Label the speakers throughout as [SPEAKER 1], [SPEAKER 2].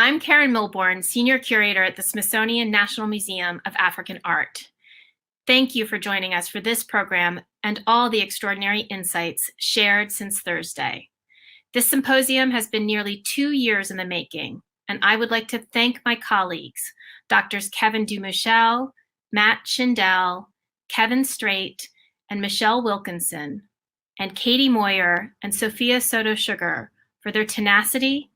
[SPEAKER 1] I'm Karen Milbourne, Senior Curator at the Smithsonian National Museum of African Art. Thank you for joining us for this program and all the extraordinary insights shared since Thursday. This symposium has been nearly 2 years in the making, and I would like to thank my colleagues, Drs. Kevin Dumichel, Matt Schindel, Kevin Straight, and Michelle Wilkinson, and Katie Moyer and Sophia Soto-Sugar for their tenacity,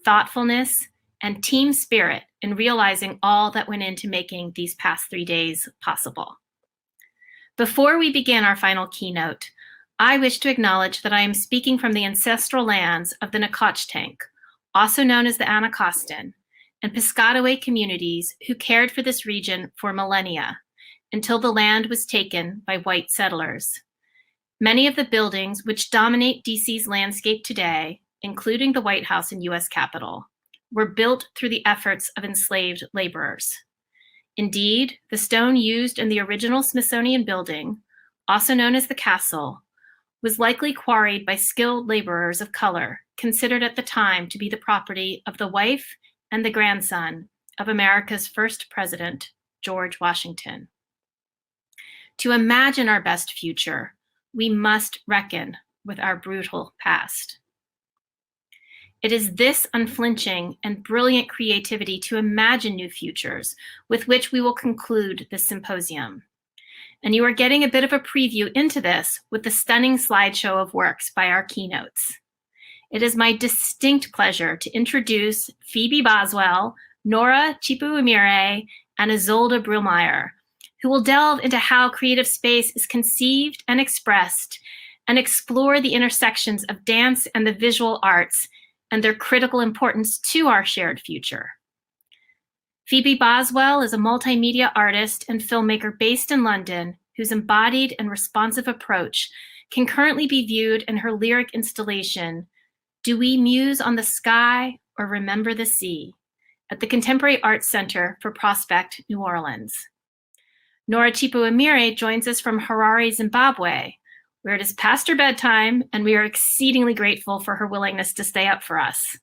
[SPEAKER 1] thoughtfulness, and team spirit in realizing all that went into making these past 3 days possible. Before we begin our final keynote, I wish to acknowledge that I am speaking from the ancestral lands of the Nacotchtank, also known as the Anacostan, and Piscataway communities who cared for this region for millennia, until the land was taken by white settlers. Many of the buildings which dominate DC's landscape today, including the White House and US Capitol, were built through the efforts of enslaved laborers. Indeed, the stone used in the original Smithsonian building, also known as the castle, was likely quarried by skilled laborers of color, considered at the time to be the property of the wife and the grandson of America's first president, George Washington. To imagine our best future, we must reckon with our brutal past. It is this unflinching and brilliant creativity to imagine new futures with which we will conclude this symposium. And you are getting a bit of a preview into this with the stunning slideshow of works by our keynotes. It is my distinct pleasure to introduce Phoebe Boswell, Nora Chipaumire, and Isolde Brielmaier, who will delve into how creative space is conceived and expressed and explore the intersections of dance and the visual arts and their critical importance to our shared future. Phoebe Boswell is a multimedia artist and filmmaker based in London whose embodied and responsive approach can currently be viewed in her lyric installation, Do We Muse on the Sky or Remember the Sea, at the Contemporary Arts Center for Prospect, New Orleans. Nora Chipaumire joins us from Harare, Zimbabwe, where it is past her bedtime, and we are exceedingly grateful for her willingness to stay up for us.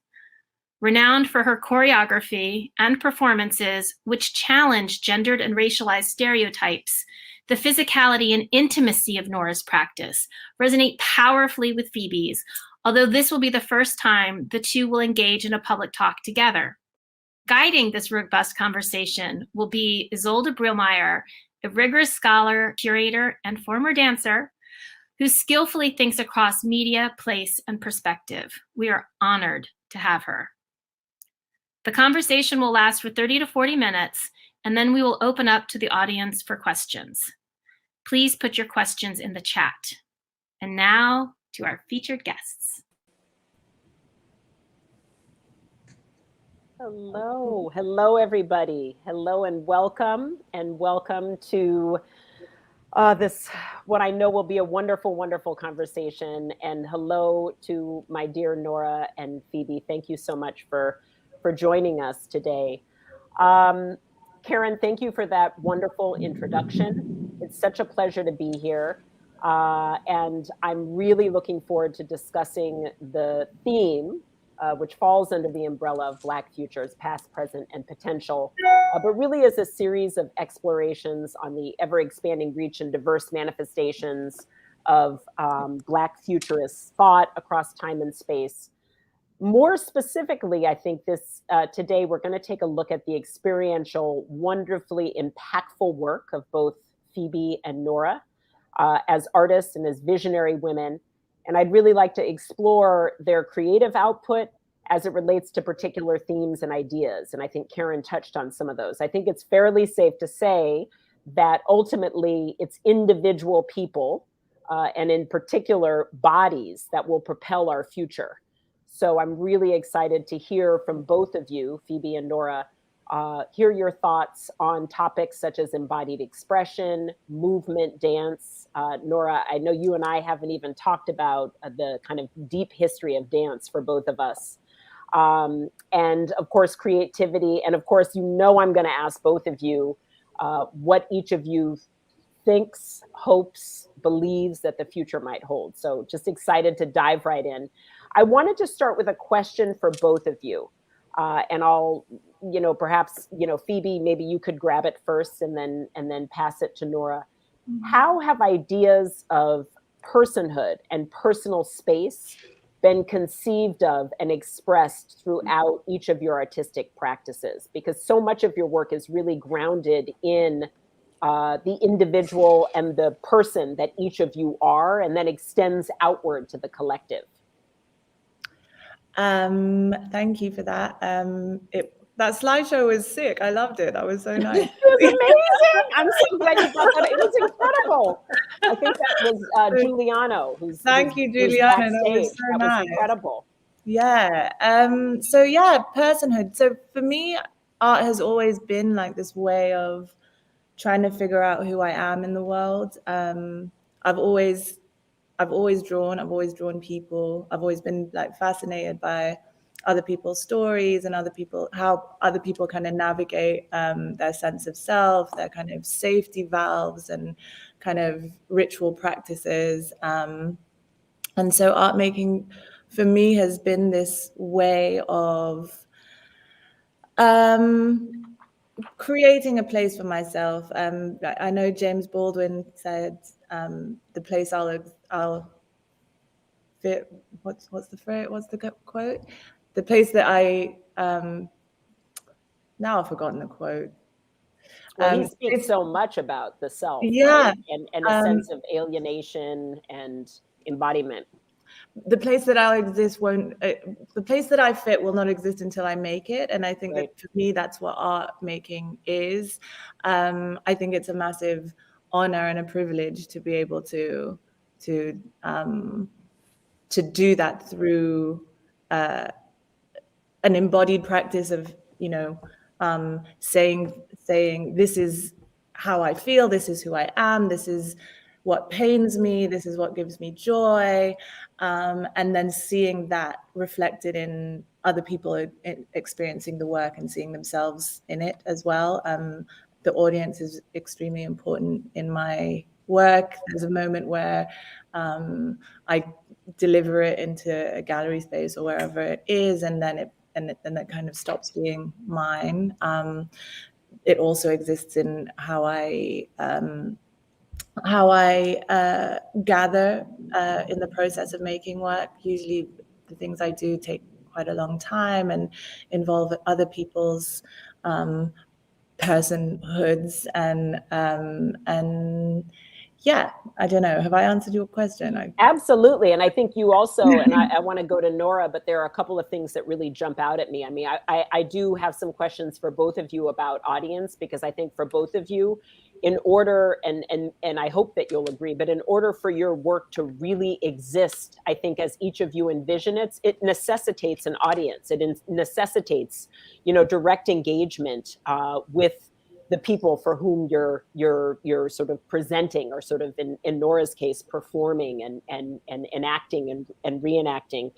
[SPEAKER 1] Renowned for her choreography and performances which challenge gendered and racialized stereotypes, the physicality and intimacy of Nora's practice resonate powerfully with Phoebe's, although this will be the first time the two will engage in a public talk together. Guiding this robust conversation will be Isolde Brielmaier, a rigorous scholar, curator, and former dancer, who skillfully thinks across media, place, and perspective. We are honored to have her. The conversation will last for 30 to 40 minutes, and then we will open up to the audience for questions. Please put your questions in the chat. And now to our featured guests.
[SPEAKER 2] Hello everybody. Hello and welcome to this, what I know will be a wonderful, wonderful conversation. And hello to my dear Nora and Phoebe. Thank you so much for joining us today. Karen, thank you for that wonderful introduction. It's such a pleasure to be here. And I'm really looking forward to discussing the theme, which falls under the umbrella of Black futures, past, present, and potential, but really is a series of explorations on the ever-expanding reach and diverse manifestations of Black futurist thought across time and space. More specifically, I think today we're going to take a look at the experiential, wonderfully impactful work of both Phoebe and Nora as artists and as visionary women. And I'd really like to explore their creative output as it relates to particular themes and ideas. And I think Karen touched on some of those. I think it's fairly safe to say that ultimately it's individual people and in particular bodies that will propel our future. So I'm really excited to hear from both of you, Phoebe and Nora, hear your thoughts on topics such as embodied expression, movement, dance. Nora, I know you and I haven't even talked about the kind of deep history of dance for both of us. And of course, creativity. And of course, you know I'm going to ask both of you what each of you thinks, hopes, believes that the future might hold. So just excited to dive right in. I wanted to start with a question for both of you. And I'll, perhaps, Phoebe, maybe you could grab it first and then pass it to Nora. How have ideas of personhood and personal space been conceived of and expressed throughout each of your artistic practices? Because so much of your work is really grounded in the individual and the person that each of you are, and then extends outward to the collective.
[SPEAKER 3] Thank you for that. That slideshow was sick. I loved it. That was so nice.
[SPEAKER 2] It was amazing. I'm so glad you brought that. It was incredible. I think that was Giuliano who's
[SPEAKER 3] Thank you, Giuliano. That was so nice.
[SPEAKER 2] Was incredible.
[SPEAKER 3] Yeah. So yeah, personhood. So for me, art has always been like this way of trying to figure out who I am in the world. I've always drawn people. I've always been like fascinated by other people's stories and how other people kind of navigate their sense of self, their kind of safety valves and kind of ritual practices. And so art making for me has been this way of creating a place for myself. I know James Baldwin said, the place I'll fit, what's the phrase, what's the quote? The place that now I've forgotten the quote.
[SPEAKER 2] Well, he speaks so much about the self,
[SPEAKER 3] yeah,
[SPEAKER 2] right? and a sense of alienation and embodiment.
[SPEAKER 3] The place that I'll exist the place that I fit will not exist until I make it. And I think that for me, that's what art making is. I think it's a massive honor and a privilege to be able to do that through an embodied practice of, saying this is how I feel, this is who I am, this is what pains me, this is what gives me joy, and then seeing that reflected in other people experiencing the work and seeing themselves in it as well. The audience is extremely important in my work. There's a moment where I deliver it into a gallery space or wherever it is, and then it kind of stops being mine. It also exists in how I gather in the process of making work. Usually the things I do take quite a long time and involve other people's personhoods and yeah, I don't know. Have I answered your question?
[SPEAKER 2] Absolutely. And I think you also, and I want to go to Nora, but there are a couple of things that really jump out at me. I mean, I do have some questions for both of you about audience, because I think for both of you, in order, and I hope that you'll agree, but in order for your work to really exist, I think as each of you envision it, it necessitates an audience. It necessitates, direct engagement with the people for whom you're sort of presenting, or sort of in Nora's case, performing and enacting and reenacting.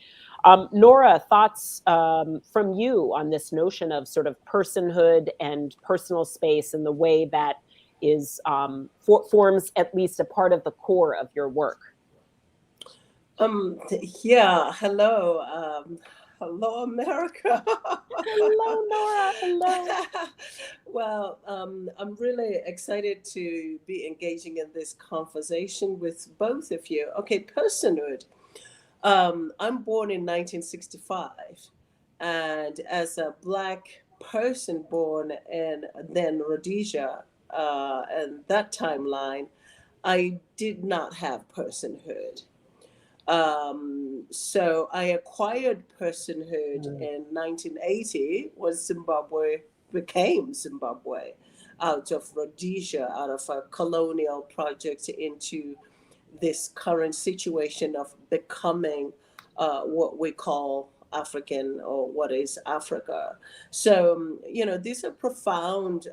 [SPEAKER 2] Nora, thoughts from you on this notion of sort of personhood and personal space and the way that is forms at least a part of the core of your work?
[SPEAKER 4] Yeah, hello. Hello, America.
[SPEAKER 2] Hello, Nora. Hello.
[SPEAKER 4] Well, I'm really excited to be engaging in this conversation with both of you. Okay, personhood. I'm born in 1965, and as a Black person born in then Rhodesia, and that timeline, I did not have personhood. So I acquired personhood in 1980 when Zimbabwe became Zimbabwe, out of Rhodesia, out of a colonial project into this current situation of becoming what we call African, or what is Africa. So, these are profound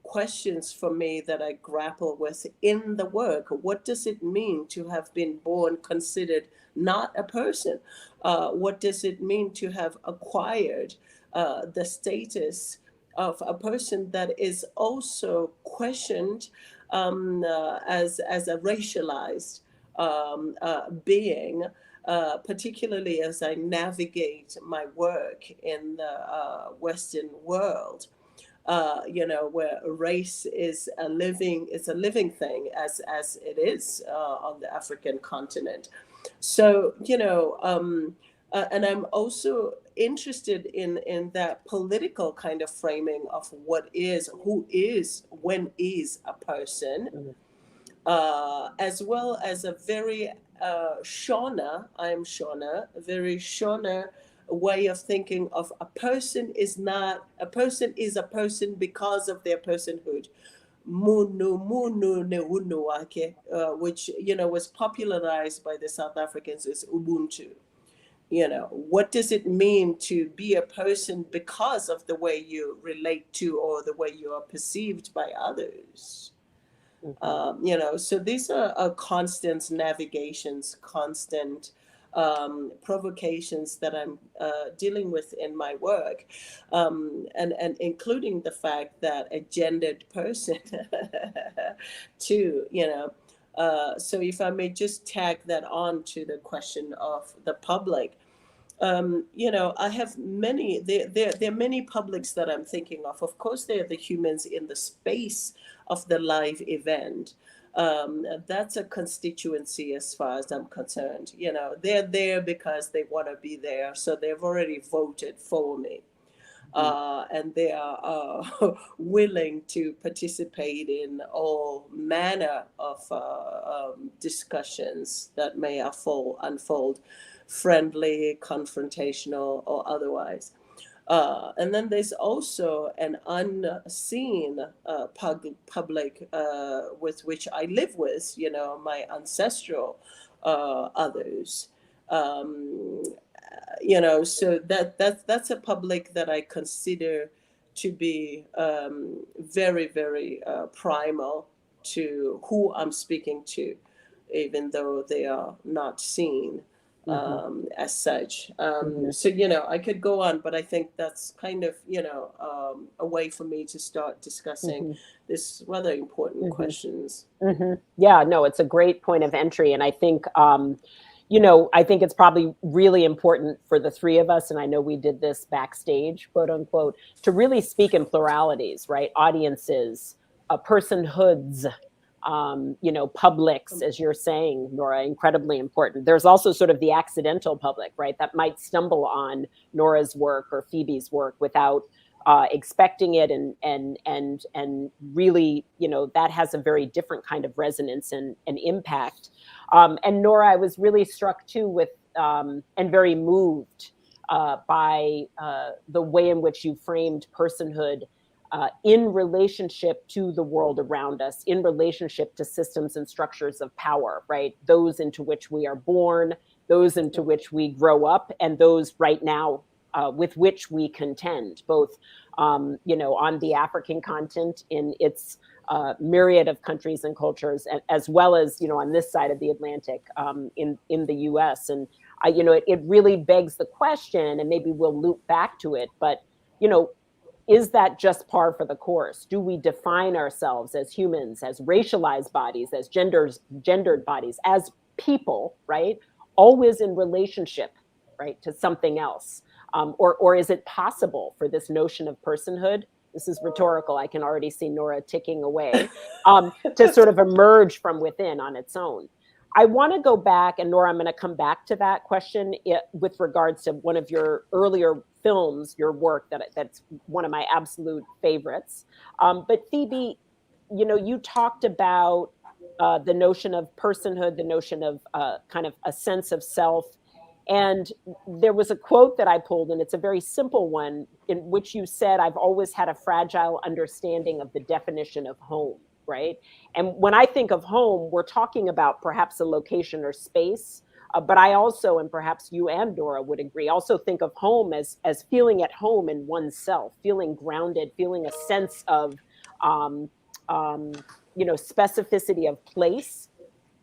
[SPEAKER 4] questions for me that I grapple with in the work. What does it mean to have been born considered not a person? What does it mean to have acquired the status of a person that is also questioned as a racialized being? particularly as I navigate my work in the Western world. Where race is a living thing as it is on the African continent. So, and I'm also interested in that political kind of framing of what is, who is, when is a person, as well as a very Shona, I'm Shona, a very Shona way of thinking of a person is a person because of their personhood. Munu ne unu ake, which was popularized by the South Africans as Ubuntu. What does it mean to be a person because of the way you relate to or the way you are perceived by others? So these are constant navigations, constant provocations that I'm dealing with in my work, and including the fact that a gendered person too, so if I may just tag that on to the question of the public. I have many, there are many publics that I'm thinking of. Of course, there are the humans in the space of the live event. That's a constituency as far as I'm concerned. They're there because they want to be there. So they've already voted for me. And they are willing to participate in all manner of discussions that may unfold, friendly, confrontational, or otherwise. And then there's also an unseen public with which I live with, my ancestral others. So that's a public that I consider to be very, very primal to who I'm speaking to, even though they are not seen as such. So, I could go on, but I think that's kind of, a way for me to start discussing this rather important questions.
[SPEAKER 2] Yeah, no, it's a great point of entry. And I think, I think it's probably really important for the three of us, and I know we did this backstage, quote unquote, to really speak in pluralities, right? Audiences, personhoods, publics, as you're saying, Nora, incredibly important. There's also sort of the accidental public, right? That might stumble on Nora's work or Phoebe's work without expecting it, and really, that has a very different kind of resonance and impact. And Nora, I was really struck too with and very moved by the way in which you framed personhood in relationship to the world around us, in relationship to systems and structures of power, right? Those into which we are born, those into which we grow up, and those right now with which we contend, both on the African continent in its myriad of countries and cultures, as well as on this side of the Atlantic in the U.S. And it really begs the question, and maybe we'll loop back to it, but is that just par for the course? Do we define ourselves as humans, as racialized bodies, as gendered bodies, as people, right? Always in relationship, right, to something else? Or is it possible for this notion of personhood, this is rhetorical, I can already see Nora ticking away, to sort of emerge from within on its own? I want to go back, and Nora, I'm going to come back to that question with regards to one of your earlier films, your work that's one of my absolute favorites. But Phoebe, you talked about the notion of personhood, the notion of kind of a sense of self. And there was a quote that I pulled, and it's a very simple one, in which you said, I've always had a fragile understanding of the definition of home, right? And when I think of home, we're talking about perhaps a location or space, but I also, and perhaps you and Nora would agree, also think of home as feeling at home in oneself, feeling grounded, feeling a sense of, specificity of place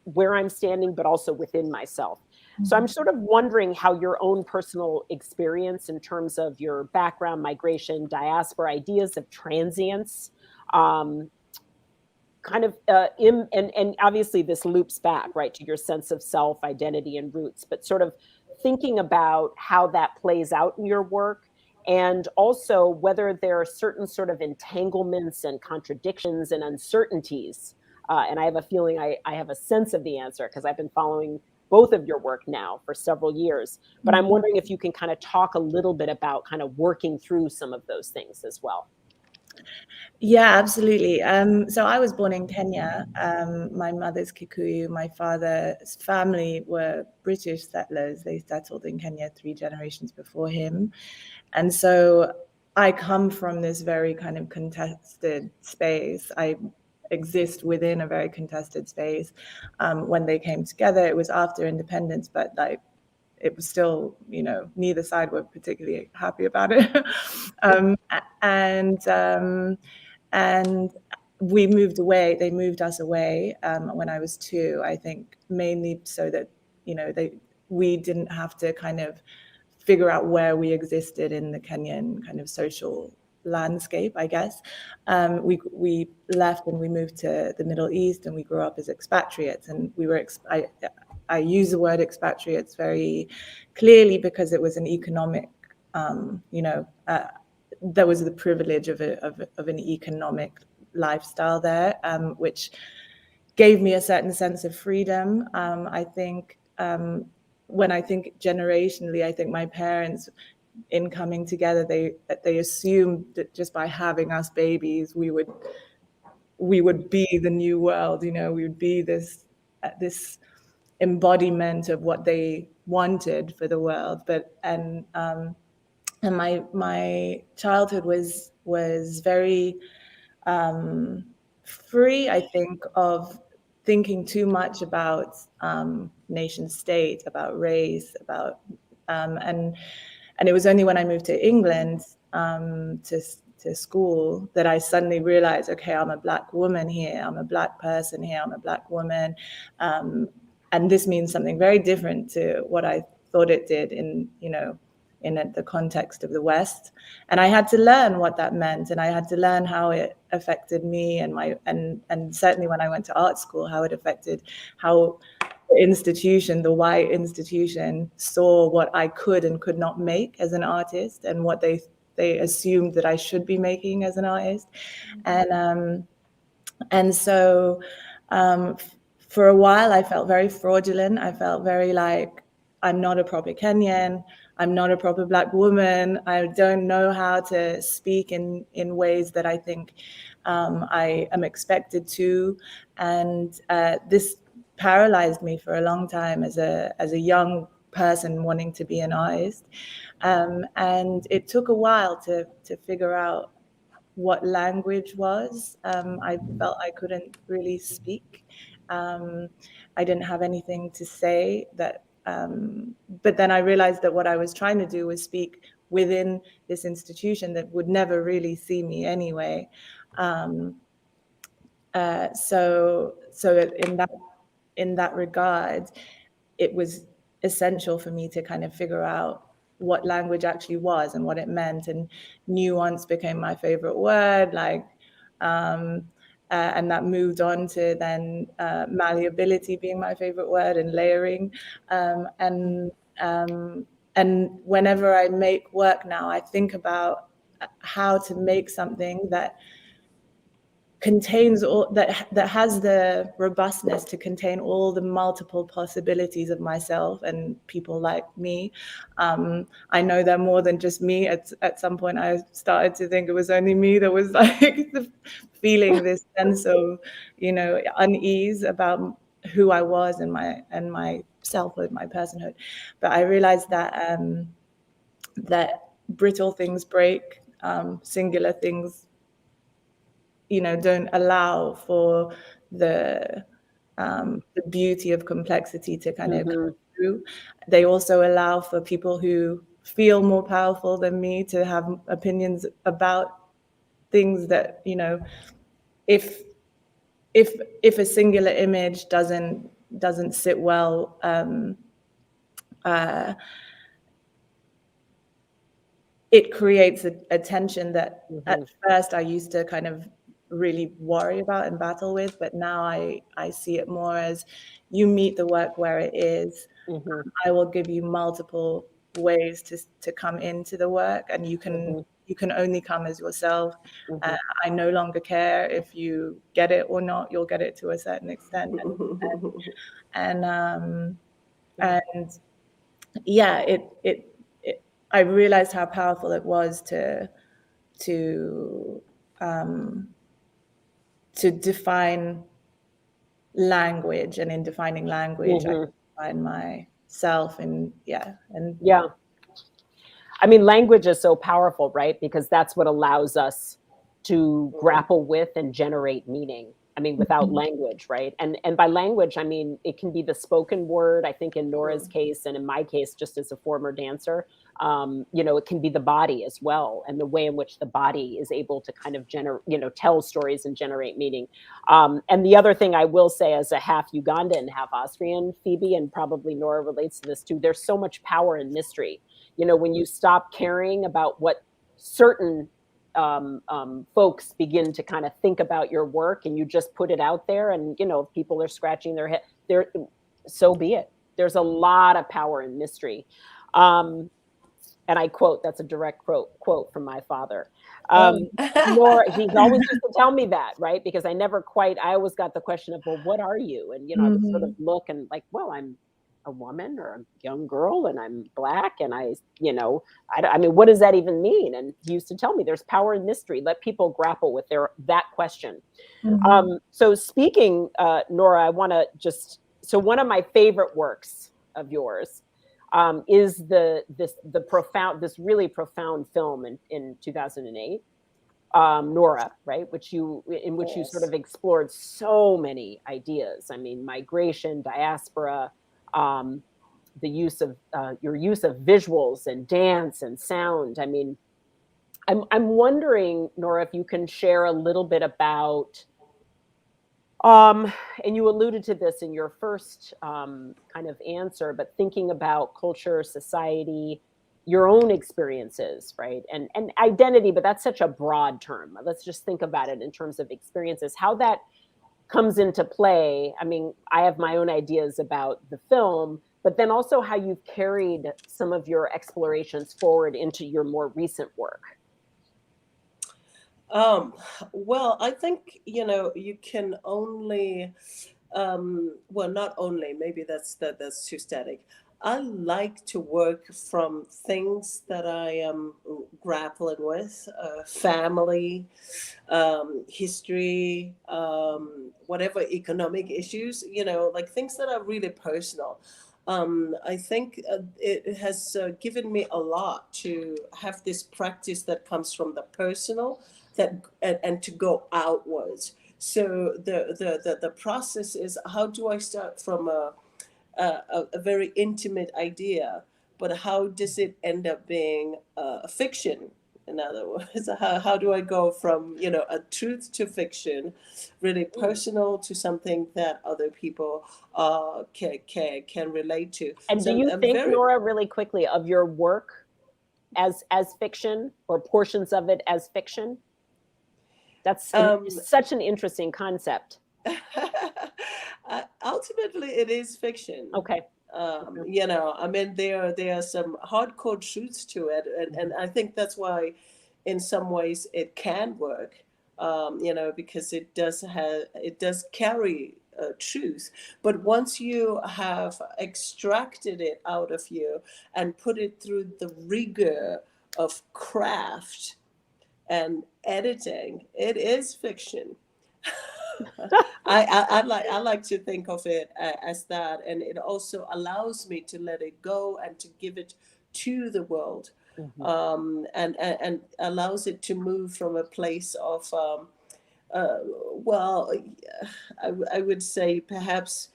[SPEAKER 2] where I'm standing, but also within myself. So I'm sort of wondering how your own personal experience in terms of your background, migration, diaspora, ideas of transience, kind of and obviously this loops back, right, to your sense of self, identity, and roots, but sort of thinking about how that plays out in your work, and also whether there are certain sort of entanglements and contradictions and uncertainties. And I have a feeling I have a sense of the answer because I've been following both of your work now for several years. But I'm wondering if you can kind of talk a little bit about kind of working through some of those things as well.
[SPEAKER 3] Yeah, absolutely. So I was born in Kenya. My mother's Kikuyu. My father's family were British settlers. They settled in Kenya 3 generations before him. And so I come from this very kind of contested space. I exist within a very contested space. When they came together, it was after independence, but like it was still, you know, neither side were particularly happy about it. And we moved away. They moved us away when I was 2, I think, mainly so that, you know, we didn't have to kind of figure out where we existed in the Kenyan kind of social landscape, I guess. We left and we moved to the Middle East, and we grew up as expatriates. And we were, I use the word expatriates very clearly because it was an economic, you know, there was the privilege of an economic lifestyle there, which gave me a certain sense of freedom. I think when I think generationally, I think my parents, in coming together, they assumed that just by having us babies, we would be the new world. You know, we would be this embodiment of what they wanted for the world. And my childhood was very free, I think, of thinking too much about nation state, about race, about and it was only when I moved to England to school that I suddenly realized, okay, I'm a Black woman here, I'm a Black person here, I'm a Black woman, and this means something very different to what I thought it did in, you know, in the context of the West. And I had to learn what that meant, and I had to learn how it affected me and certainly when I went to art school, how it affected how the institution, the white institution, saw what I could and could not make as an artist, and what they assumed that I should be making as an artist. And so for a while I felt very fraudulent. I felt very like, I'm not a proper Kenyan, I'm not a proper Black woman, I don't know how to speak in ways that I think I am expected to. And this paralyzed me for a long time as a young person wanting to be an artist. And it took a while to figure out what language was. I felt I couldn't really speak. I didn't have anything to say that, but then I realized that what I was trying to do was speak within this institution that would never really see me anyway. So in that regard, it was essential for me to kind of figure out what language actually was and what it meant. And nuance became my favorite word, like, and that moved on to then malleability being my favorite word, and layering. And whenever I make work now, I think about how to make something that contains all that has the robustness to contain all the multiple possibilities of myself and people like me. I know they're more than just me. At some point I started to think it was only me that was like feeling this sense of, you know, unease about who I was and my selfhood, my personhood. But I realized that that brittle things break, singular things, you know, don't allow for the beauty of complexity to kind of come through. They also allow for people who feel more powerful than me to have opinions about things that, you know, if a singular image doesn't sit well, it creates a tension that at first I used to kind of really worry about and battle with. But now I see it more as you meet the work where it is.
[SPEAKER 2] Mm-hmm.
[SPEAKER 3] I will give you multiple ways to come into the work, and you can only come as yourself. I no longer care if you get it or not. You'll get it to a certain extent, and yeah, I realized how powerful it was to define language, and in defining language, I define myself, and yeah.
[SPEAKER 2] I mean, language is so powerful, right? Because that's what allows us to grapple with and generate meaning. I mean, without language, right? And by language, I mean, it can be the spoken word. I think in Nora's case, and in my case, just as a former dancer, you know, it can be the body as well, and the way in which the body is able to kind of tell stories and generate meaning. And the other thing I will say, as a half Ugandan, half Austrian, Phoebe, and probably Nora relates to this too, there's so much power in mystery. You know, when you stop caring about what certain folks begin to kind of think about your work, and you just put it out there, and, you know, if people are scratching their head, so be it. There's a lot of power in mystery. And I quote, that's a direct quote from my father. Nora, he's always used to tell me that, right? Because I always got the question of, well, what are you? And, you know, I would sort of look and like, well, I'm a woman or a young girl, and I'm Black, and I mean, what does that even mean? And he used to tell me there's power in mystery. Let people grapple with that question. So speaking, Nora, I want to so one of my favorite works of yours is this really profound film in 2008, Nora, right? In which you sort of explored so many ideas. I mean, migration, diaspora, your use of visuals and dance and sound. I mean, I'm wondering, Nora, if you can share a little bit about, and you alluded to this in your first kind of answer, but thinking about culture, society, your own experiences, right? And identity, but that's such a broad term. Let's just think about it in terms of experiences, how that comes into play. I mean, I have my own ideas about the film, but then also how you've carried some of your explorations forward into your more recent work.
[SPEAKER 4] Well, I think, you know, you can only, well, not only, maybe that's too static. I like to work from things that I am grappling with, family, history, whatever economic issues, you know, like things that are really personal. I think it has given me a lot to have this practice that comes from the personal, and to go outwards. So the process is, how do I start from a very intimate idea, but how does it end up being a fiction? In other words, how do I go from, you know, a truth to fiction, really personal, to something that other people can relate to?
[SPEAKER 2] And so do you think, Nora, really quickly, of your work as fiction, or portions of it as fiction? That's such an interesting concept.
[SPEAKER 4] Ultimately, it is fiction.
[SPEAKER 2] Okay.
[SPEAKER 4] You know, I mean, there are some hardcore truths to it, and I think that's why, in some ways, it can work. You know, because it does carry truth. But once you have extracted it out of you and put it through the rigor of craft and editing, it is fiction. I like to think of it as that, and it also allows me to let it go and to give it to the world, and allows it to move from a place of, well, I would say perhaps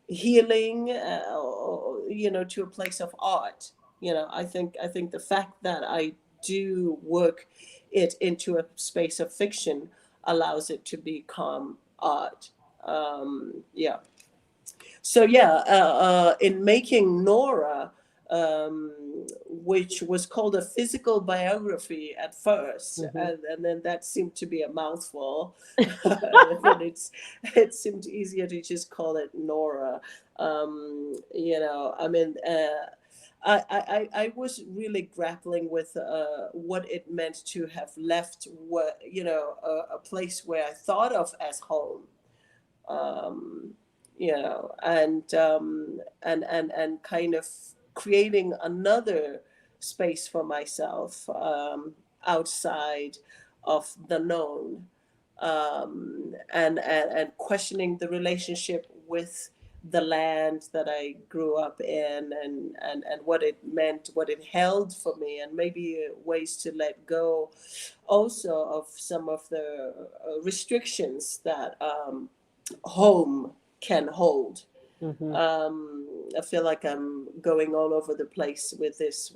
[SPEAKER 4] healing, or, you know, to a place of art. You know, I think the fact that I do work it into a space of fiction allows it to become art. Yeah. So yeah, in making Nora, which was called a physical biography at first, and then that seemed to be a mouthful. And then it seemed easier to just call it Nora. You know, I mean, I was really grappling with what it meant to have left what, you know, a place where I thought of as home. You know, and kind of creating another space for myself outside of the known, and questioning the relationship with the land that I grew up in, and what it meant, what it held for me, and maybe ways to let go also of some of the restrictions that home can hold. I feel like I'm going all over the place with this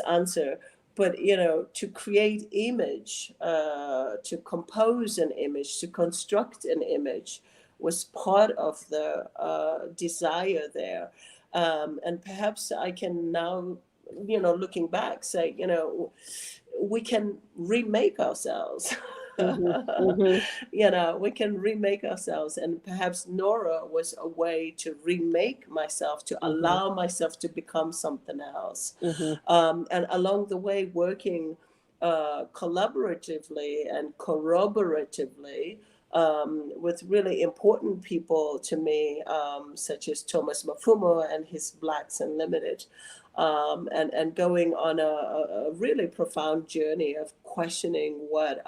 [SPEAKER 4] answer, but you know, to create image, to compose an image, to construct an image, was part of the desire there, and perhaps I can now, you know, looking back, say, you know, we can remake ourselves. You know, we can remake ourselves, and perhaps Nora was a way to remake myself, to allow myself to become something else, and along the way working collaboratively and corroboratively with really important people to me, such as Thomas Mafumo and his Blacks Unlimited, and going on a really profound journey of questioning what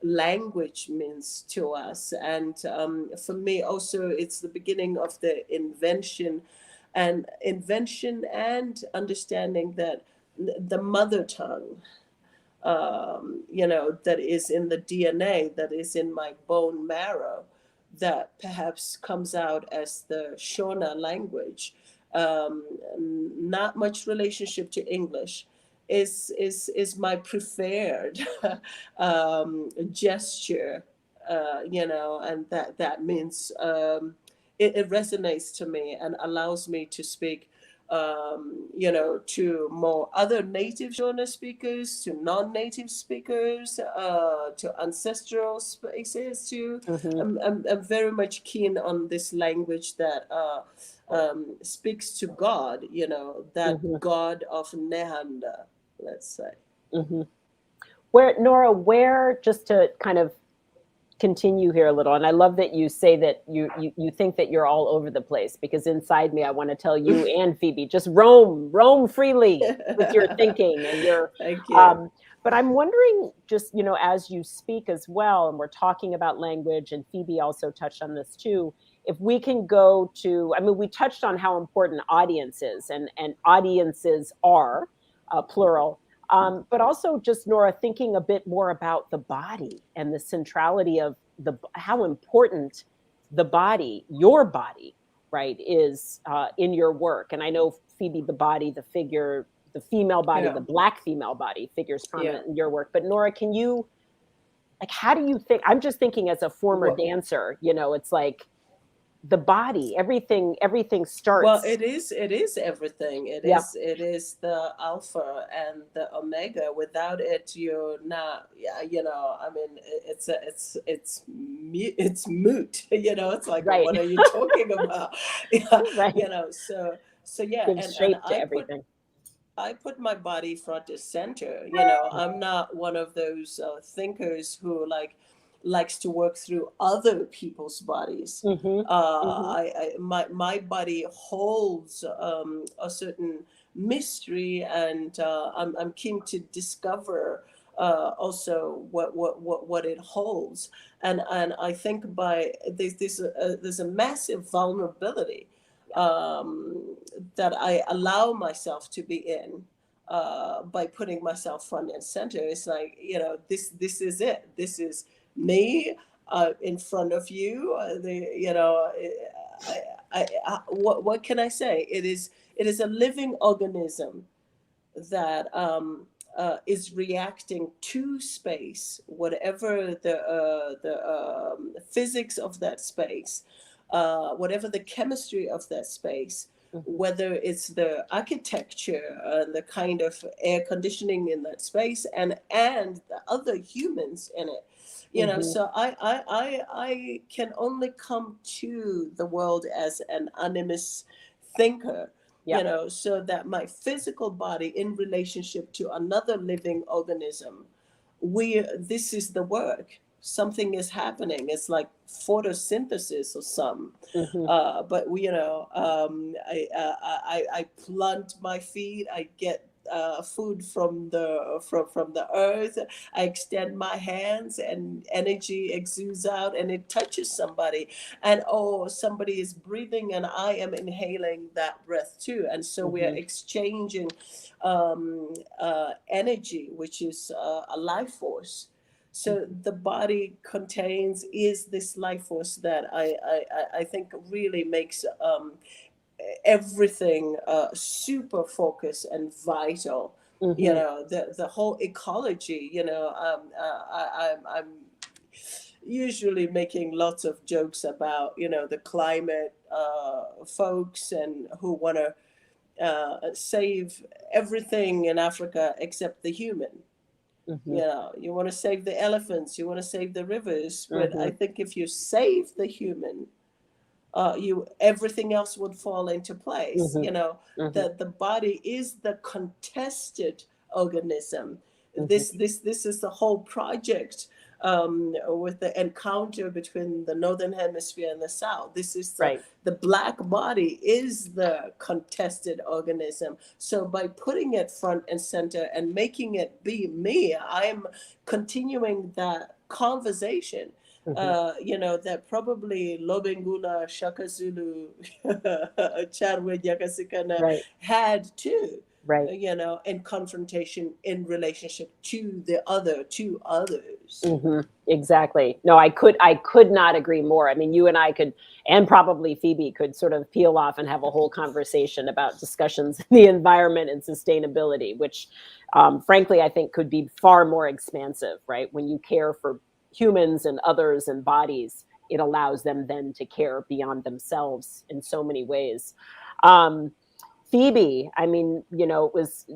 [SPEAKER 4] language means to us. And for me also, it's the beginning of the invention and understanding that the mother tongue, you know, that is in the DNA, that is in my bone marrow, that perhaps comes out as the Shona language, not much relationship to English, is my preferred gesture, you know, and that means it resonates to me and allows me to speak, you know, to more other native Shona speakers, to non-native speakers, to ancestral spaces, to I'm very much keen on this language that speaks to God, you know, that God of Nehanda, let's say.
[SPEAKER 2] Where, Nora, where, just to kind of continue here a little, and I love that you say that you think that you're all over the place, because inside me I want to tell you and Phoebe, just roam freely with your thinking and your
[SPEAKER 4] Thank you.
[SPEAKER 2] but I'm wondering, just, you know, as you speak as well, and we're talking about language, and Phoebe also touched on this too, if we can go to, I mean, we touched on how important audience is, and audiences are plural. But also just, Nora, thinking a bit more about the body and the centrality of how important the body, your body, right, is in your work. And I know, Phoebe, the body, the figure, the female body, the Black female body figures prominent in your work. But Nora, can you, like, how do you think, I'm just thinking as a former dancer, you know, it's like, the body, everything starts.
[SPEAKER 4] Well, it is everything. It is the alpha and the omega. Without it, you're not. Yeah, you know. I mean, it's moot. You know, it's like, what are you talking about? Yeah, you know. So yeah,
[SPEAKER 2] gives shape to everything.
[SPEAKER 4] I put my body front and center. You know, I'm not one of those thinkers who likes to work through other people's bodies. My body holds a certain mystery, and I'm keen to discover also what it holds. And I think there's a massive vulnerability that I allow myself to be in. By putting myself front and center. It's like, you know, this is it. This is me in front of you. You know, what can I say? It is a living organism that is reacting to space, whatever the physics of that space, whatever the chemistry of that space. whether it's the architecture, the kind of air conditioning in that space, and the other humans in it. You know, so I can only come to the world as an animist thinker, you know, so that my physical body in relationship to another living organism, this is the work. Something is happening. It's like photosynthesis or some. But you know, I plant my feet. I get food from the earth. I extend my hands, and energy exudes out, and it touches somebody. And somebody is breathing, and I am inhaling that breath too. And so we are exchanging energy, which is a life force. So the body is this life force that I think really makes everything super focused and vital. You know, the whole ecology. You know, I'm usually making lots of jokes about, you know, the climate folks and who want to save everything in Africa except the human. You know, you want to save the elephants, you want to save the rivers, but I think if you save the human, everything else would fall into place. You know, the body is the contested organism. This is the whole project with the encounter between the northern hemisphere and the south. This is the black body is the contested organism. So by putting it front and center and making it be me, I'm continuing that conversation. You know, that probably Lobengula, Shaka Zulu, Charwe Yakasikana had too. You know, in confrontation, in relationship to to others.
[SPEAKER 2] Exactly. No, I could not agree more. I mean, you and I could, and probably Phoebe could sort of peel off and have a whole conversation about discussions in the environment and sustainability, which frankly, I think could be far more expansive, right? When you care for humans and others and bodies, it allows them then to care beyond themselves in so many ways. Phoebe, I mean, you know, it was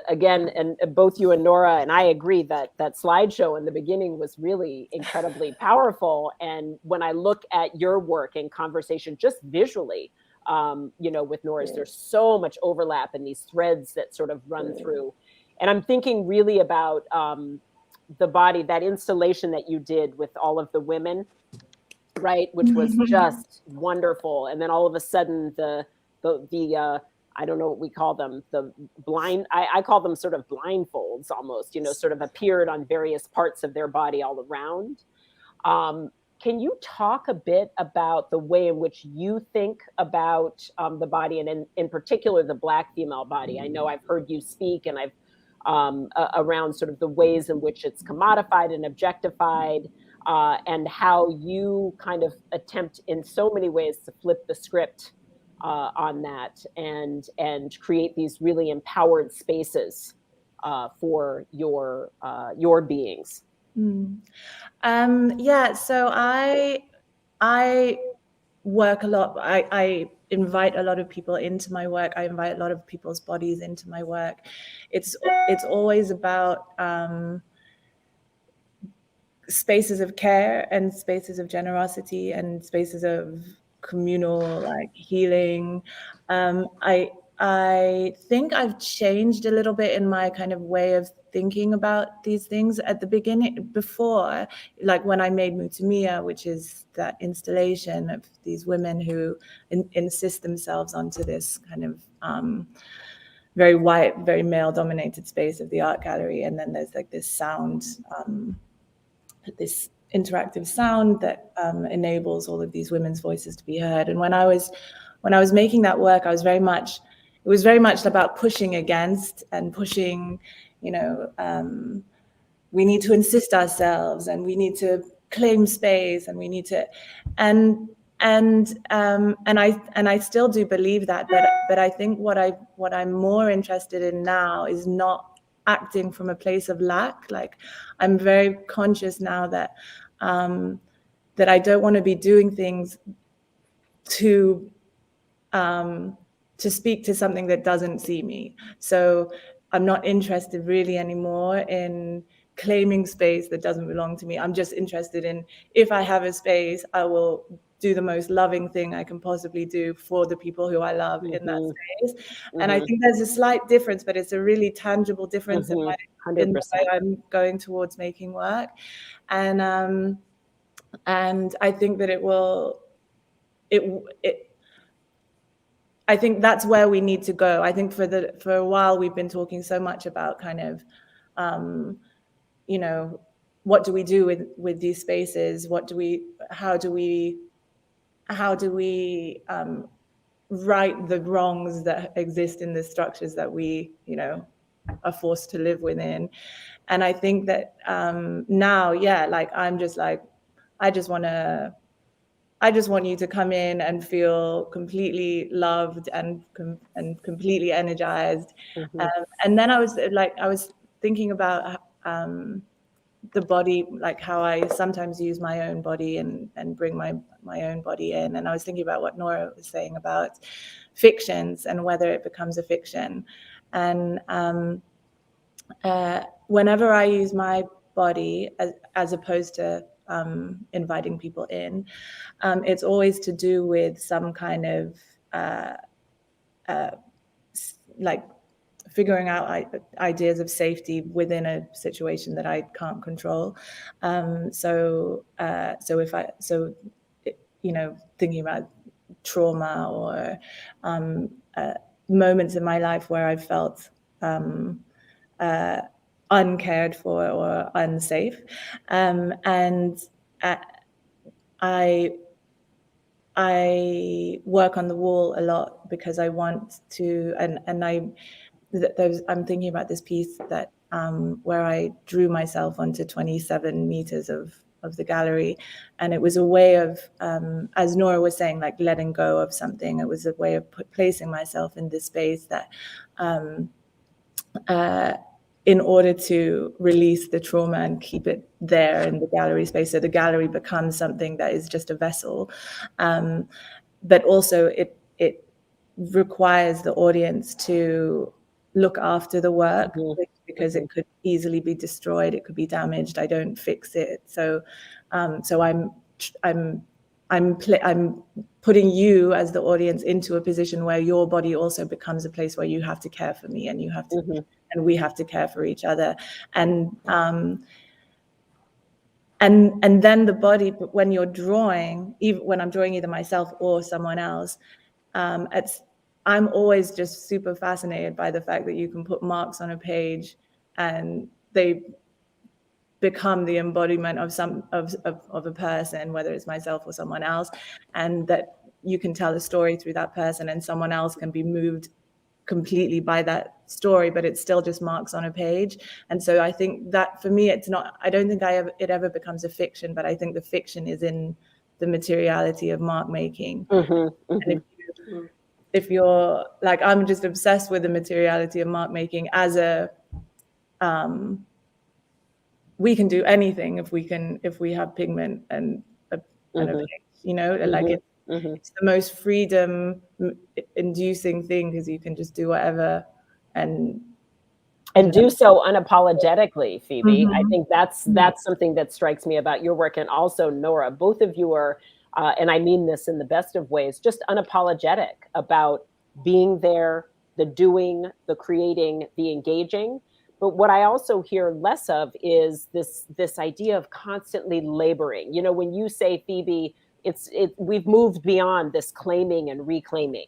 [SPEAKER 2] again, and both you and Nora, and I agree that slideshow in the beginning was really incredibly powerful. And when I look at your work and conversation, just visually, you know, with Nora's, there's so much overlap in these threads that sort of run through. And I'm thinking really about the body, that installation that you did with all of the women, right, which was just wonderful. And then all of a sudden the I don't know what we call them, the blind, I call them sort of blindfolds almost, you know, sort of appeared on various parts of their body all around. Can you talk a bit about the way in which you think about the body, and in particular the Black female body? I know I've heard you speak, and I've around sort of the ways in which it's commodified and objectified, and how you kind of attempt in so many ways to flip the script on that and create these really empowered spaces for your beings.
[SPEAKER 3] Yeah, so I work a lot. I invite a lot of people into my work. I invite a lot of people's bodies into my work. It's always about spaces of care and spaces of generosity and spaces of communal like healing. I think I've changed a little bit in my kind of way of thinking about these things. At the beginning, before, like when I made Mutumia, which is that installation of these women who insist themselves onto this kind of very white, very male-dominated space of the art gallery, and then there's like this sound, this interactive sound that enables all of these women's voices to be heard. And when I was making that work, it was very much about pushing against and pushing, you know, we need to insist ourselves, and we need to claim space, and we need to, and I still do believe that, but I think what I'm more interested in now is not acting from a place of lack. Like, I'm very conscious now that that I don't want to be doing things to to speak to something that doesn't see me. So I'm not interested really anymore in claiming space that doesn't belong to me. I'm just interested in, if I have a space, I will do the most loving thing I can possibly do for the people who I love in that space. And I think there's a slight difference, but it's a really tangible difference in the way I'm going towards making work. And I think that I think that's where we need to go. I think for a while we've been talking so much about kind of, you know, what do we do with these spaces? How do we right the wrongs that exist in the structures that we, you know, are forced to live within? And I think that now, yeah, like I'm just like, I just want you to come in and feel completely loved and completely energized. And then I was thinking about the body, like how I sometimes use my own body and bring my own body in. And I was thinking about what Nora was saying about fictions and whether it becomes a fiction. And whenever I use my body as opposed to inviting people in, it's always to do with some kind of like figuring out ideas of safety within a situation that I can't control. You know, thinking about trauma or moments in my life where I felt uncared for or unsafe, and I work on the wall a lot because I want to, and I'm thinking about this piece that where I drew myself onto 27 meters of the gallery, and it was a way of, as Nora was saying, like letting go of something. It was a way of placing myself in this space that, in order to release the trauma and keep it there in the gallery space, so the gallery becomes something that is just a vessel, but also it requires the audience to look after the work, because it could easily be destroyed, it could be damaged. I don't fix it. So I'm putting you as the audience into a position where your body also becomes a place where you have to care for me, and you have to, and we have to care for each other. And then the body, when you're drawing, even when I'm drawing either myself or someone else, I'm always just super fascinated by the fact that you can put marks on a page and they become the embodiment of a person, whether it's myself or someone else, and that you can tell a story through that person, and someone else can be moved completely by that story, but it's still just marks on a page. And so I think that for me, it's not, I don't think it ever becomes a fiction, but I think the fiction is in the materiality of mark making. And if you're like, I'm just obsessed with the materiality of mark making as a, we can do anything if we have pigment and a page, you know, like it's the most freedom inducing thing, because you can just do whatever and
[SPEAKER 2] do so unapologetically, Phoebe. I think that's something that strikes me about your work, and also Nora. Both of you are, and I mean this in the best of ways, just unapologetic about being there, the doing, the creating, the engaging. But what I also hear less of is this idea of constantly laboring. You know, when you say, Phoebe, we've moved beyond this claiming and reclaiming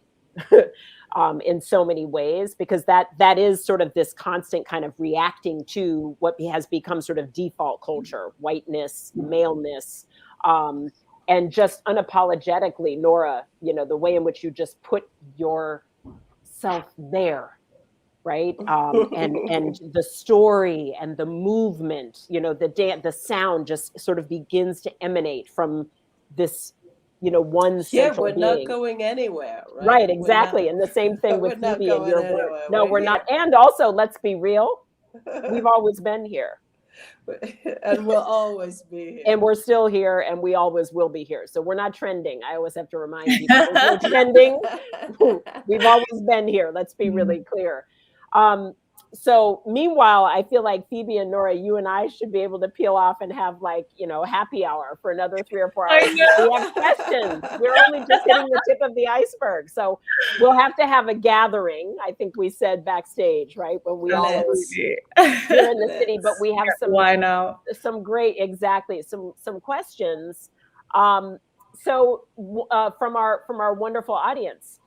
[SPEAKER 2] in so many ways, because that is sort of this constant kind of reacting to what has become sort of default culture, whiteness, maleness, and just unapologetically, Nora, you know, the way in which you just put yourself there, right? And the story and the movement, you know, the sound just sort of begins to emanate from this, you know, one central being.
[SPEAKER 4] Yeah, we're not going anywhere, right?
[SPEAKER 2] Right, exactly. And the same thing with Phoebe and your work. No, we're not. And also, let's be real, we've always been here.
[SPEAKER 4] And we'll always be here.
[SPEAKER 2] And we're still here, and we always will be here. So we're not trending. I always have to remind people, there's no trending. We've always been here. Let's be really clear. So meanwhile, I feel like Phoebe and Nora, you and I should be able to peel off and have like, happy hour for another 3 or 4 hours. We have questions. We're only just hitting the tip of the iceberg. So we'll have to have a gathering, I think we said backstage, right? When we all here in the city, but we have some great, exactly, some questions. So from our wonderful audience.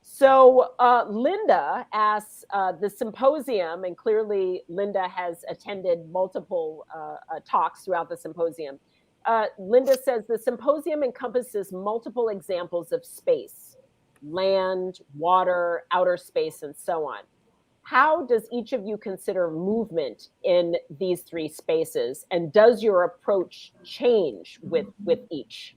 [SPEAKER 2] So Linda asks the symposium, and clearly Linda has attended multiple talks throughout the symposium. Linda says the symposium encompasses multiple examples of space, land, water, outer space, and so on. How does each of you consider movement in these 3 spaces? And does your approach change with each?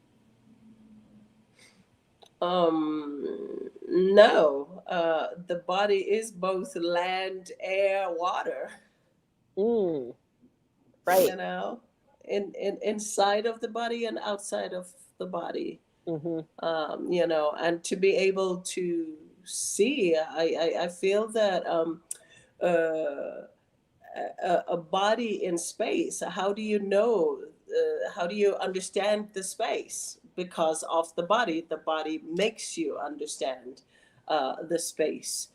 [SPEAKER 4] No, the body is both land, air, water.
[SPEAKER 2] Right.
[SPEAKER 4] Inside of the body and outside of the body. And to be able to see, I feel that a body in space, how do you know? How do you understand the space? Because of the body makes you understand the space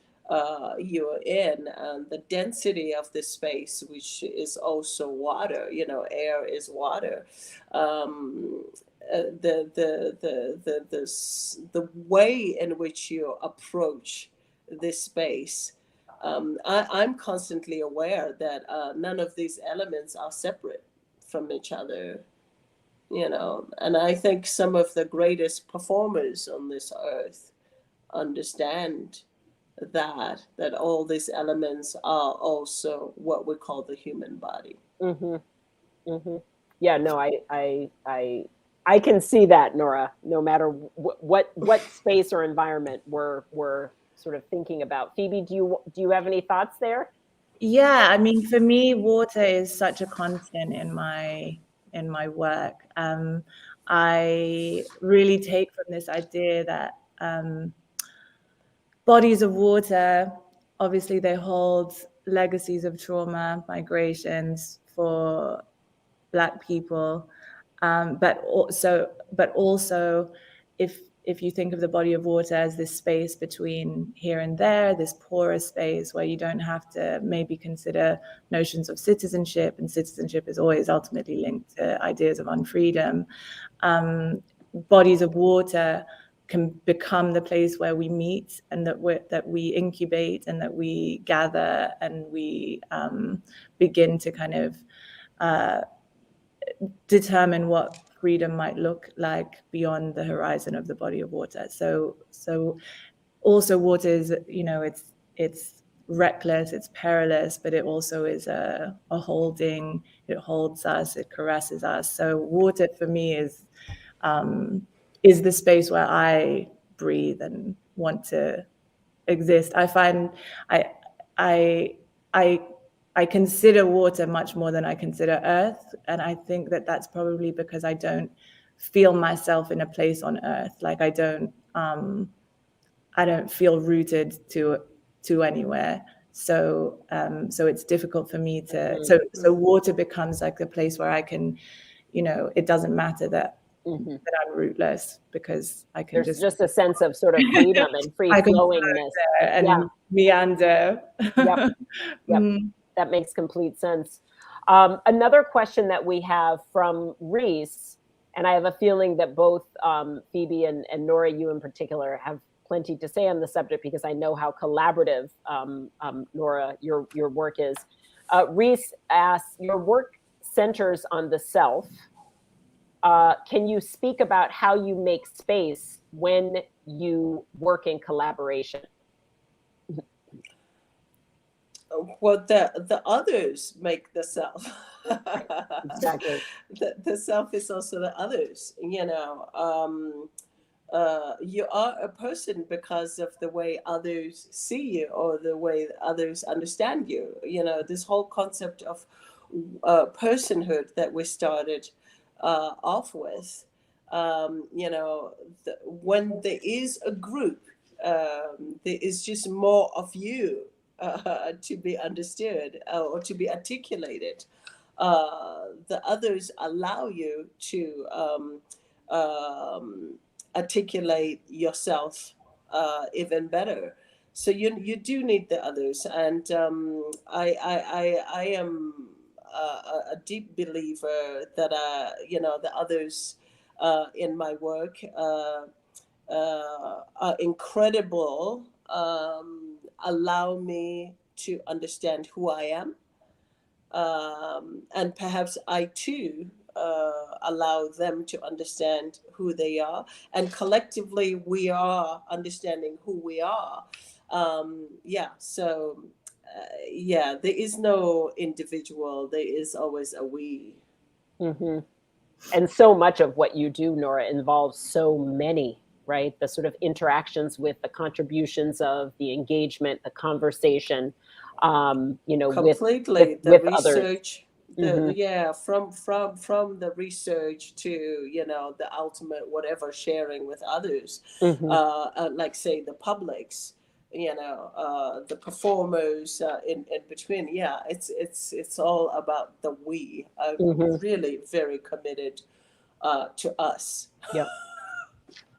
[SPEAKER 4] you're in, and the density of the space, which is also water. Air is water. The way in which you approach this space. I'm constantly aware that none of these elements are separate from each other. And I think some of the greatest performers on this earth understand that all these elements are also what we call the human body.
[SPEAKER 2] Yeah, no, I can see that, Nora. No matter what space or environment we're sort of thinking about. Phoebe, do you have any thoughts there?
[SPEAKER 3] Yeah, I mean, for me, water is such a constant in my work. I really take from this idea that bodies of water, obviously they hold legacies of trauma, migrations for Black people, but also if you think of the body of water as this space between here and there, this porous space where you don't have to maybe consider notions of citizenship, and citizenship is always ultimately linked to ideas of unfreedom. Bodies of water can become the place where we meet, and that we incubate, and that we gather, and we begin to kind of determine what freedom might look like beyond the horizon of the body of water. So also water is, it's reckless, it's perilous, but it also is a holding. It holds us, it caresses us. So water for me is the space where I breathe and want to exist. I find I consider water much more than I consider earth. And I think that that's probably because I don't feel myself in a place on earth. Like I don't feel rooted to anywhere. So it's difficult for me to, so water becomes like the place where I can, it doesn't matter that I'm rootless, because I can
[SPEAKER 2] There's just a sense of sort of freedom and free flowingness
[SPEAKER 3] and meander.
[SPEAKER 2] Yep. That makes complete sense. Another question that we have from Reese, and I have a feeling that both Phoebe and Nora, you in particular, have plenty to say on the subject, because I know how collaborative, Nora, your work is. Reese asks, your work centers on the self. Can you speak about how you make space when you work in collaboration?
[SPEAKER 4] Well, the others make the self.
[SPEAKER 2] Exactly.
[SPEAKER 4] The self is also the others. You are a person because of the way others see you, or the way others understand you. This whole concept of personhood that we started off with, when there is a group, there is just more of you to be understood or to be articulated. The others allow you to articulate yourself even better. So you do need the others, and I am a deep believer that the others in my work are incredible. Allow me to understand who I am, and perhaps I too allow them to understand who they are, and collectively we are understanding who we are. So there is no individual, there is always a we.
[SPEAKER 2] Mm-hmm. And so much of what you do, Nora, involves so many, right? The sort of interactions with the contributions of the engagement, the conversation,
[SPEAKER 4] completely
[SPEAKER 2] with research, from the research to the ultimate whatever sharing with others, like say the publics, the performers in between. It's all about the we. I'm really very committed to us.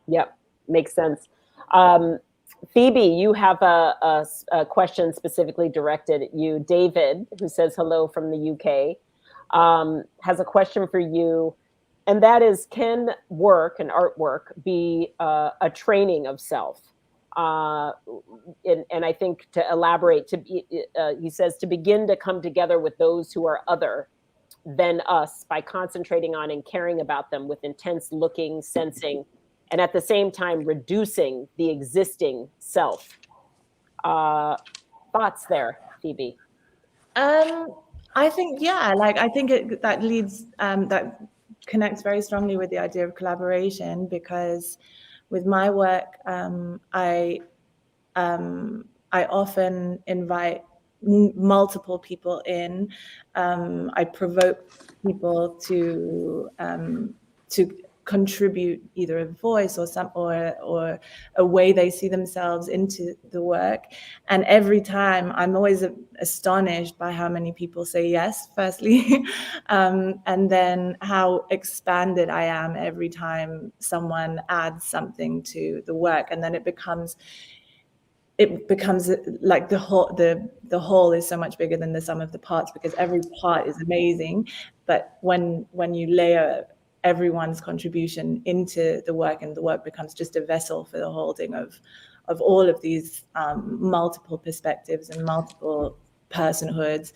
[SPEAKER 2] Yep, makes sense. Phoebe, you have a question specifically directed at you. David, who says hello from the UK, has a question for you, and that is, can work and artwork be a training of self? And I think, to elaborate, he says, to begin to come together with those who are other than us by concentrating on and caring about them with intense looking, sensing, and at the same time reducing the existing self. Thoughts there, Phoebe?
[SPEAKER 3] I think, I think that connects very strongly with the idea of collaboration, because with my work, I often invite multiple people in. I provoke people to contribute either a voice or a way they see themselves into the work. And every time I'm always astonished by how many people say yes, firstly, and then how expanded I am every time someone adds something to the work. And then it becomes like the whole is so much bigger than the sum of the parts, because every part is amazing. But when you layer everyone's contribution into the work, and the work becomes just a vessel for the holding of all of these multiple perspectives and multiple personhoods,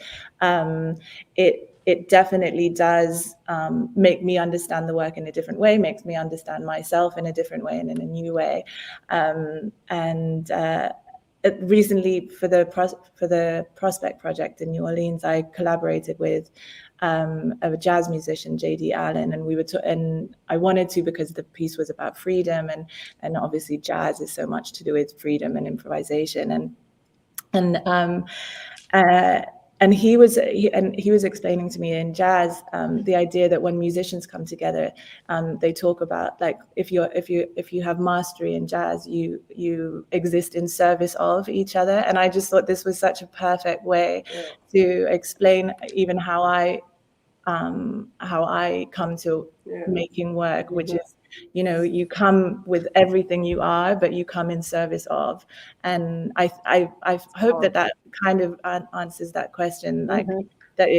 [SPEAKER 3] it definitely does make me understand the work in a different way, makes me understand myself in a different way and in a new way. Recently, for the Prospect project in New Orleans, I collaborated with a jazz musician, J.D. Allen, and and I wanted to, because the piece was about freedom, and obviously jazz is so much to do with freedom and improvisation, and he was explaining to me in jazz the idea that when musicians come together, they talk about, like, if you have mastery in jazz, you exist in service of each other. And I just thought this was such a perfect way to explain even how I come to making work, which is, you come with everything you are, but you come in service of. And I hope that kind of answers that question, like that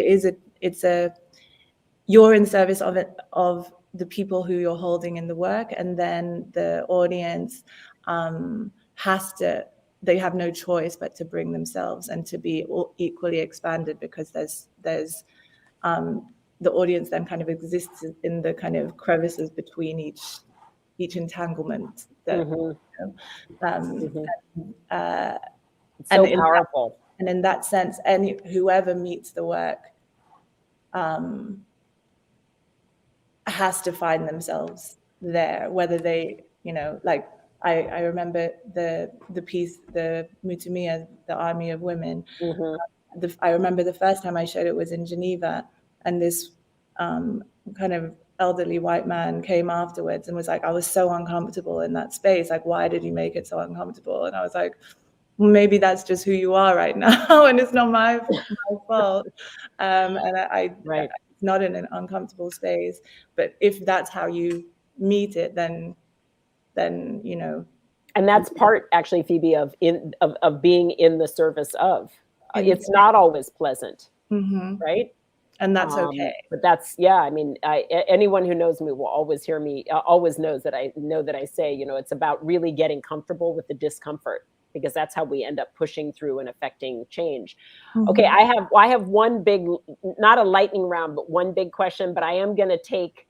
[SPEAKER 3] you're in service of the people who you're holding in the work, and then the audience they have no choice but to bring themselves and to be equally expanded, because there's the audience then kind of exists in the kind of crevices between each entanglement.
[SPEAKER 2] So
[SPEAKER 3] and
[SPEAKER 2] powerful.
[SPEAKER 3] In that sense, whoever meets the work has to find themselves there, whether they, like I remember the piece, the Mutumia, the Army of Women. I remember the first time I showed it was in Geneva, and this kind of elderly white man came afterwards and was like, I was so uncomfortable in that space. Like, why did you make it so uncomfortable? And I was like, maybe that's just who you are right now, and it's not my fault. And
[SPEAKER 2] Right.
[SPEAKER 3] it's not in an uncomfortable space. But if that's how you meet it, then you know.
[SPEAKER 2] And that's part, actually, Phoebe, of being in the service of. It's
[SPEAKER 3] Exactly.
[SPEAKER 2] not always pleasant, right?
[SPEAKER 3] And that's okay.
[SPEAKER 2] But that's, yeah, I mean, anyone who knows me will always hear me, always knows that I say, you know, it's about really getting comfortable with the discomfort, because that's how we end up pushing through and affecting change. Okay, I have one big, not a lightning round, but one big question, but I am going to take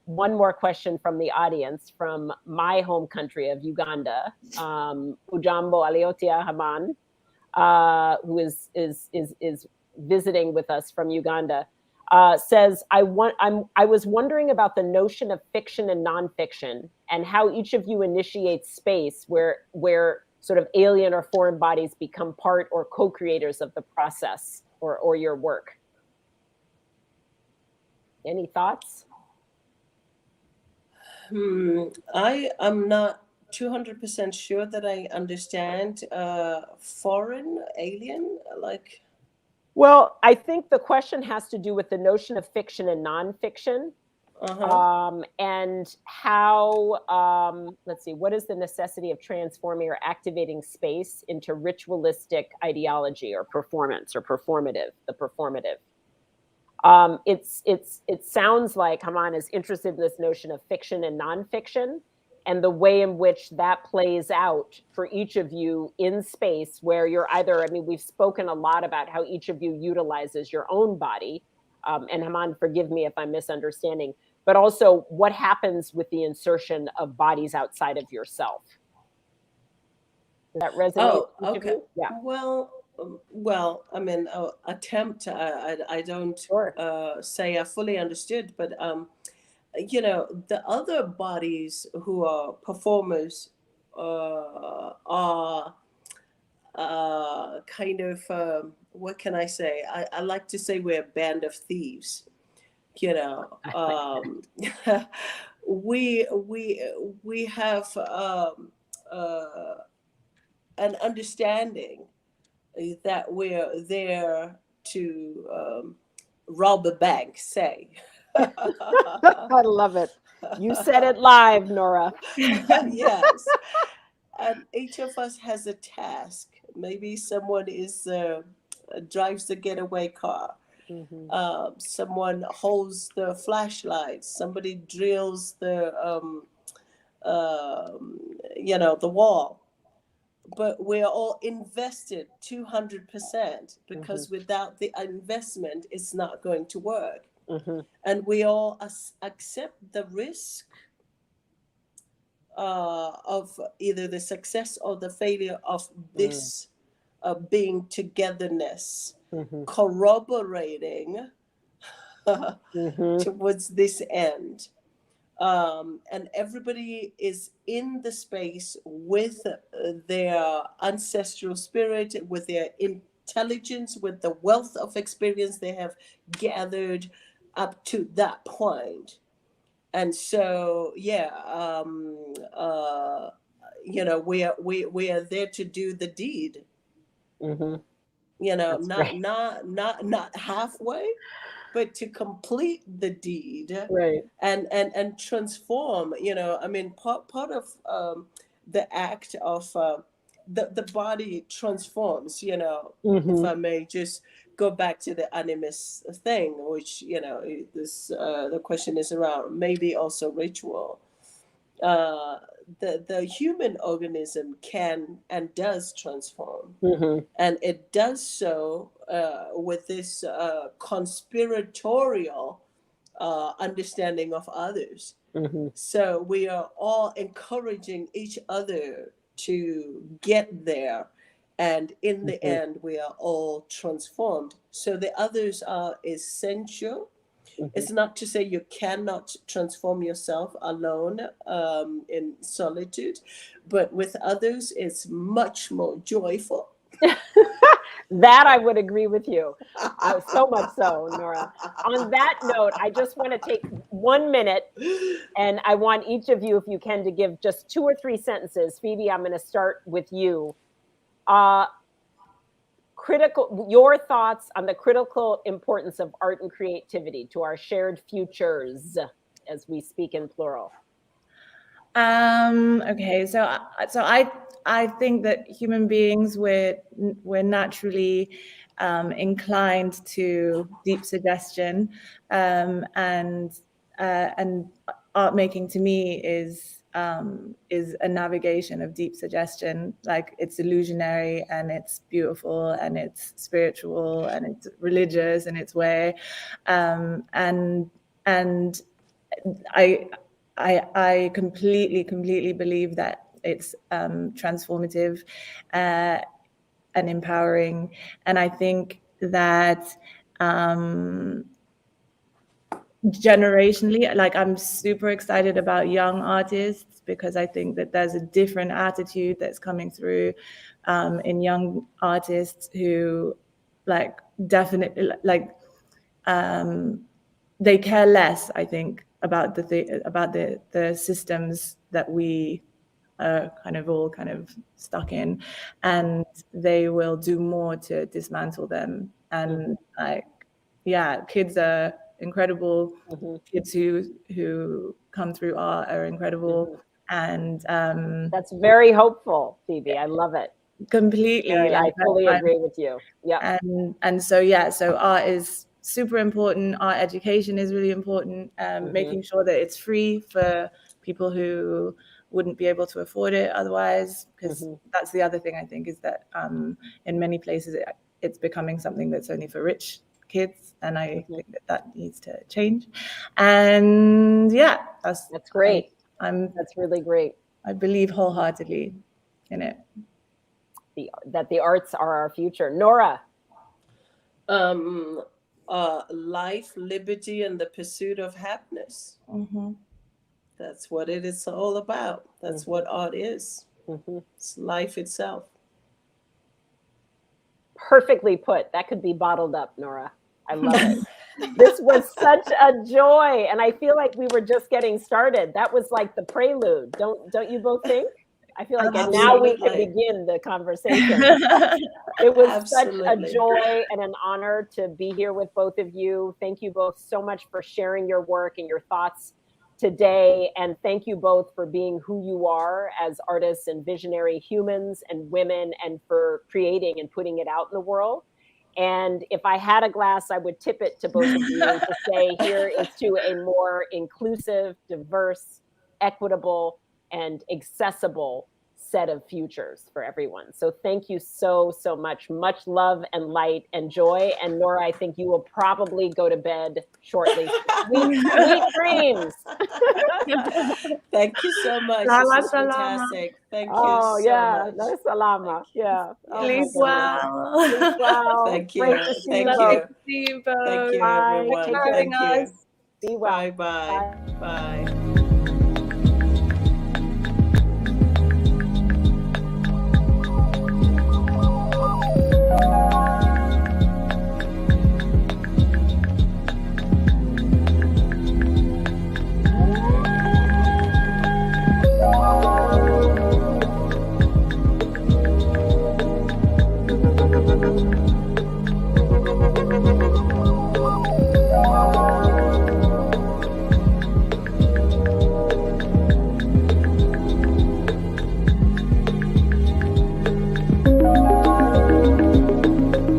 [SPEAKER 2] one more question from the audience from my home country of Uganda, Ujambo Aliotia Haman, who is visiting with us from Uganda. Says, I was wondering about the notion of fiction and nonfiction, and how each of you initiates space where sort of alien or foreign bodies become part or co-creators of the process or your work. Any thoughts?
[SPEAKER 4] I am not 200% sure that I understand foreign, alien, like.
[SPEAKER 2] Well, I think the question has to do with the notion of fiction and nonfiction, and how, let's see, what is the necessity of transforming or activating space into ritualistic ideology or performance or performative, the performative. It sounds like Haman is interested in this notion of fiction and nonfiction, and the way in which that plays out for each of you in space, where you're either, I mean, we've spoken a lot about how each of you utilizes your own body, and Haman, forgive me if I'm misunderstanding, but also what happens with the insertion of bodies outside of yourself. Does that resonate?
[SPEAKER 4] Oh, okay.
[SPEAKER 2] Yeah.
[SPEAKER 4] Well, I mean, attempt. I don't say I fully understood, but you know, the other bodies who are performers are kind of what can I say? I like to say we're a band of thieves. You know, we have an understanding that we're there to rob a bank, say.
[SPEAKER 2] I love it. You said it live, Nora.
[SPEAKER 4] Yes. And each of us has a task. Maybe someone drives the getaway car. Someone holds the flashlight. Somebody drills the the wall. But we're all invested 200%, because without the investment, it's not going to work. And we all accept the risk of either the success or the failure of this being togetherness, corroborating towards this end. And everybody is in the space with their ancestral spirit, with their intelligence, with the wealth of experience they have gathered up to that point. And so, yeah, we are there to do the deed. You know, not halfway, but to complete the deed,
[SPEAKER 2] right?
[SPEAKER 4] And transform. You know, I mean, part of the act of the body transforms. You know, if I may just go back to the animist thing, which, you know, this the question is around, maybe also ritual. The human organism can and does transform, and it does so with this conspiratorial understanding of others. So we are all encouraging each other to get there, and in the end we are all transformed. So the others are essential. It's not to say you cannot transform yourself alone in solitude, but with others it's much more joyful.
[SPEAKER 2] That I would agree with you. So much so, Nora. On that note, I just want to take 1 minute, and I want each of you, if you can, to give just 2 or 3 sentences. Phoebe, I'm going to start with you. Your thoughts on the critical importance of art and creativity to our shared futures, as we speak in plural.
[SPEAKER 3] Okay, so I think that human beings we're naturally inclined to deep suggestion, and art making to me is a navigation of deep suggestion. Like, it's illusionary and it's beautiful and it's spiritual and it's religious in its way, and I completely believe that it's transformative and empowering. And I think that generationally, like, I'm super excited about young artists, because I think that there's a different attitude that's coming through in young artists who, like, definitely, like, they care less, I think, about the systems that we are all stuck in, and they will do more to dismantle them. And kids are incredible. Kids who come through art are incredible. And
[SPEAKER 2] that's very hopeful, Phoebe. I love it.
[SPEAKER 3] Completely.
[SPEAKER 2] I fully agree with you. Yeah.
[SPEAKER 3] And so art is super important. Art education is really important. Making sure that it's free for people who wouldn't be able to afford it otherwise, because that's the other thing, I think, is that in many places it's becoming something that's only for rich kids, and I think that needs to change. And that's
[SPEAKER 2] great. That's really great.
[SPEAKER 3] I believe wholeheartedly in it.
[SPEAKER 2] That the arts are our future. Nora?
[SPEAKER 4] Life, liberty, and the pursuit of happiness. That's what it is all about. That's what art is. It's life itself.
[SPEAKER 2] Perfectly put. That could be bottled up, Nora. I love it. This was such a joy, and I feel like we were just getting started. That was like the prelude. Don't you both think? I feel like now we can begin the conversation. It was such a joy and an honor to be here with both of you. Thank you both so much for sharing your work and your thoughts today. And thank you both for being who you are as artists and visionary humans and women, and for creating and putting it out in the world. And if I had a glass, I would tip it to both of you to say, here is to a more inclusive, diverse, equitable, and accessible set of futures for everyone. So thank you so much. Much love and light and joy. And Nora, I think you will probably go to bed shortly. Sweet dreams.
[SPEAKER 4] Thank you so much. This is fantastic. Thank you so much.
[SPEAKER 2] No salama. Yeah.
[SPEAKER 3] Sleep well.
[SPEAKER 2] Sleep well.
[SPEAKER 4] Thank you.
[SPEAKER 3] Thank you, both.
[SPEAKER 4] Thank you, everyone.
[SPEAKER 3] Thank you for having us.
[SPEAKER 2] Be well.
[SPEAKER 4] Bye.